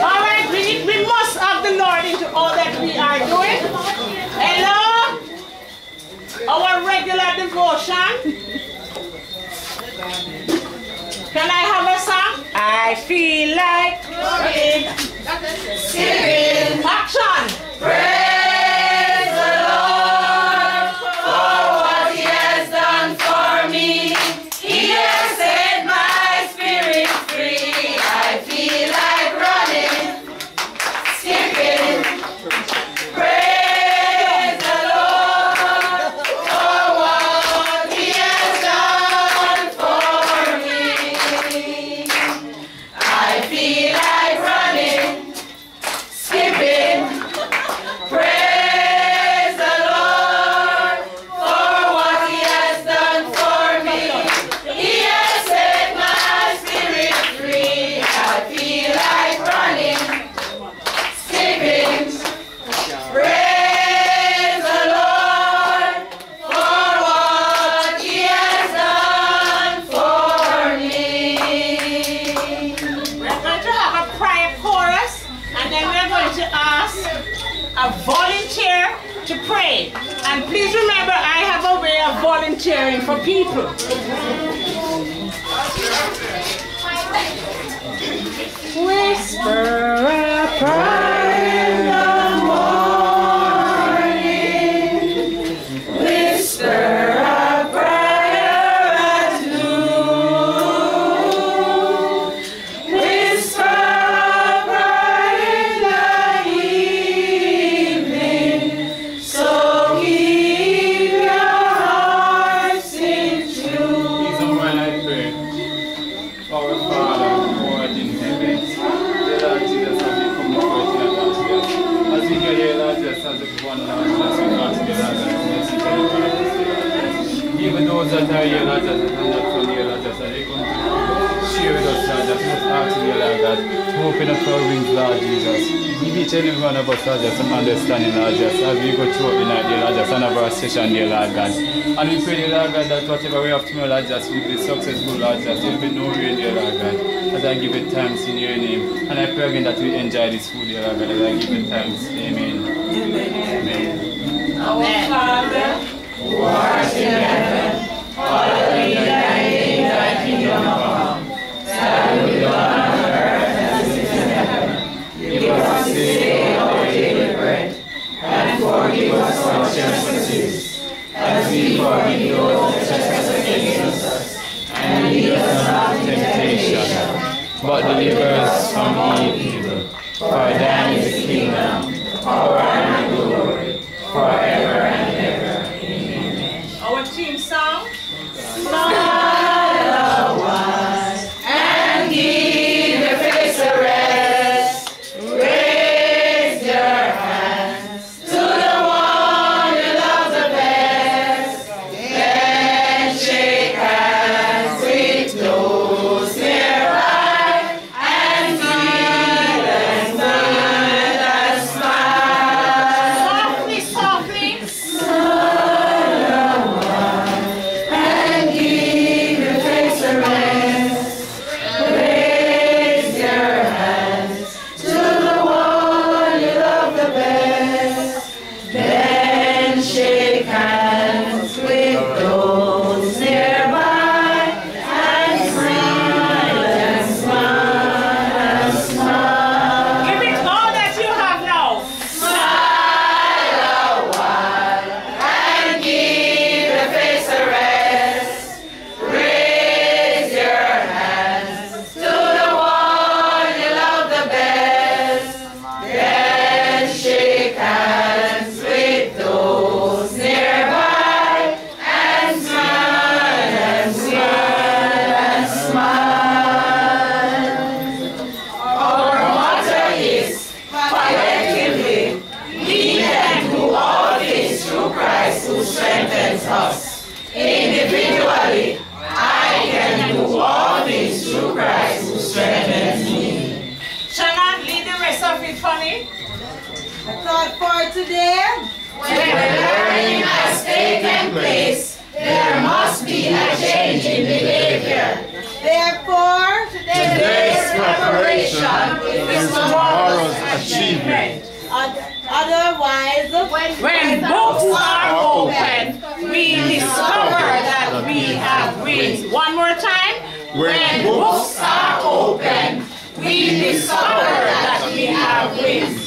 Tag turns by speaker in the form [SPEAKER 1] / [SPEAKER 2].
[SPEAKER 1] All right, we must have the Lord into all that we are doing. Hello, our regular devotion. Can I have a song? I feel like singing. Action.
[SPEAKER 2] Praise the Lord for what He has done for me. He has set my spirit free. I feel like running, skipping. Praise the Lord for what He has done for me. I feel like running, skipping. Praise the Lord for what He has done for me. He has set my spirit free. I feel like running, skipping. Praise the Lord for what He has done for me.
[SPEAKER 1] We're going to have a prayer chorus, and then we're going to ask a volunteer to pray. And please remember, I have a way of volunteering for people. Whisper a prayer in the morning.
[SPEAKER 2] Whisper a prayer at noon. Whisper a prayer in the evening. So keep your hearts in tune.
[SPEAKER 3] Please and when I pray, our Father who art in heaven, dear Lord Jesus, as we come before you tonight, Lord Jesus, as we hear here, Lord Jesus, as we one Lord Jesus, we ask you, Lord Jesus, mercy for your purpose. Even those that are here, Lord Jesus, and not from here, Lord Jesus, as they come to share with us, Lord Jesus, just ask you, Lord God, to open up our wings, Lord Jesus. Give each and every one of us, Lord Jesus, some understanding, Lord Jesus, as we go through the night, dear Lord Jesus, and have our session, dear Lord God. And we pray, dear Lord God, that whatever we have tomorrow, Lord Jesus, will be successful, Lord Jesus. There will be no rain, dear Lord God, as I give it thanks in your name. And I pray again that we enjoy this food, dear Lord God, as I give it thanks. Amen. Amen.
[SPEAKER 2] Our Father, who art in heaven, hallowed be thy name, thy kingdom come. Thy will be done on earth as it is in heaven. Give us this day our daily bread, and forgive us our trespasses, as we forgive those that trespass against us. And lead us not into temptation,
[SPEAKER 3] but deliver us from evil.
[SPEAKER 2] for thine is the kingdom, power, and glory, forever and ever. Amen.
[SPEAKER 1] Our team song.
[SPEAKER 2] Smile a while and give your face a rest. Raise your hands to the one you love the best. Then shake hands with those nearby and feel and smile and smile.
[SPEAKER 1] Softly, softly.
[SPEAKER 2] Smile a while and give your face a rest. Raise your hands to the one you love the best. Then shake hands with those nearby and smile and smile and smile.
[SPEAKER 1] Give it all that you have now.
[SPEAKER 2] Smile a while and give your face a rest. Raise your hands to the one you love the best. Then shake hands with those nearby and smile and smile and smile. Our motto is collectively, we can do all things through Christ who strengthens us. Individually, I can do all things through Christ who strengthens me.
[SPEAKER 1] Shannon, lead the rest of it for me.
[SPEAKER 4] The thought for today.
[SPEAKER 2] When learning has taken place, there must be a change in behavior.
[SPEAKER 4] Therefore,
[SPEAKER 2] Today God is tomorrow's achievement.
[SPEAKER 4] Otherwise,
[SPEAKER 1] When books are open, we discover that we have wins. One more time. When books are open, we discover that we have wins.